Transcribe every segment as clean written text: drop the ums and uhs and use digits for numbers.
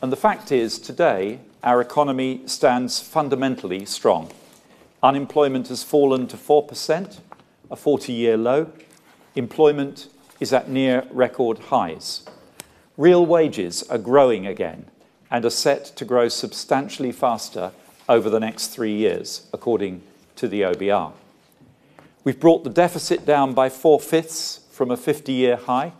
And the fact is, today, our economy stands fundamentally strong. Unemployment has fallen to 4%, a 40-year low. Employment is at near record highs. Real wages are growing again and are set to grow substantially faster over the next 3 years, according to the OBR. We've brought the deficit down by 4/5 from a 50-year high,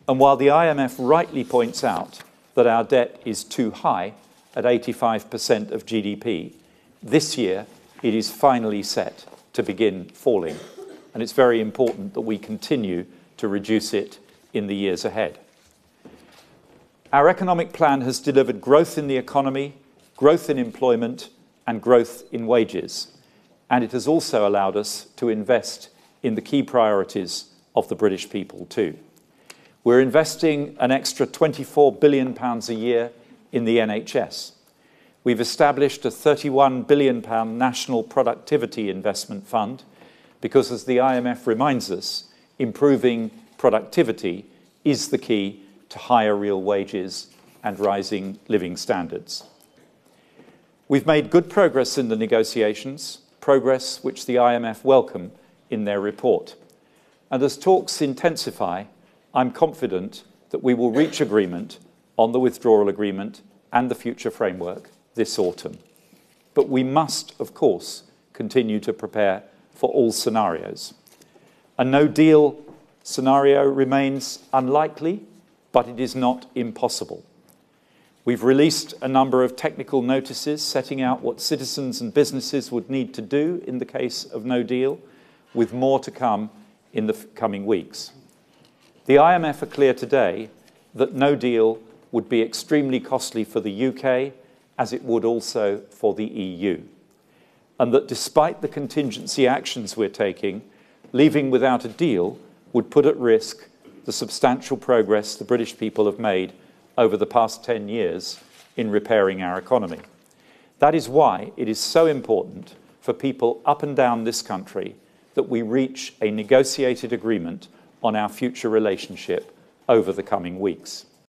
and while the IMF rightly points out that our debt is too high at 85% of GDP, this year it is finally set to begin falling, and it's very important that we continue to reduce it in the years ahead. Our economic plan has delivered growth in the economy, growth in employment, and growth in wages, and it has also allowed us to invest in the key priorities of the British people too. We're investing an extra £24 billion a year in the NHS. We've established a £31 billion National Productivity Investment Fund because, as the IMF reminds us, improving productivity is the key to higher real wages and rising living standards. We've made good progress in the negotiations, progress which the IMF welcome in their report. And as talks intensify, I'm confident that we will reach agreement on the withdrawal agreement and the future framework this autumn. But we must, of course, continue to prepare for all scenarios. A no-deal scenario remains unlikely, but it is not impossible. We've released a number of technical notices setting out what citizens and businesses would need to do in the case of no deal, with more to come in the coming weeks. The IMF are clear today that no deal would be extremely costly for the UK, as it would also for the EU, and that despite the contingency actions we're taking, leaving without a deal would put at risk the substantial progress the British people have made over the past 10 years in repairing our economy. That is why it is so important for people up and down this country that we reach a negotiated agreement on our future relationship over the coming weeks.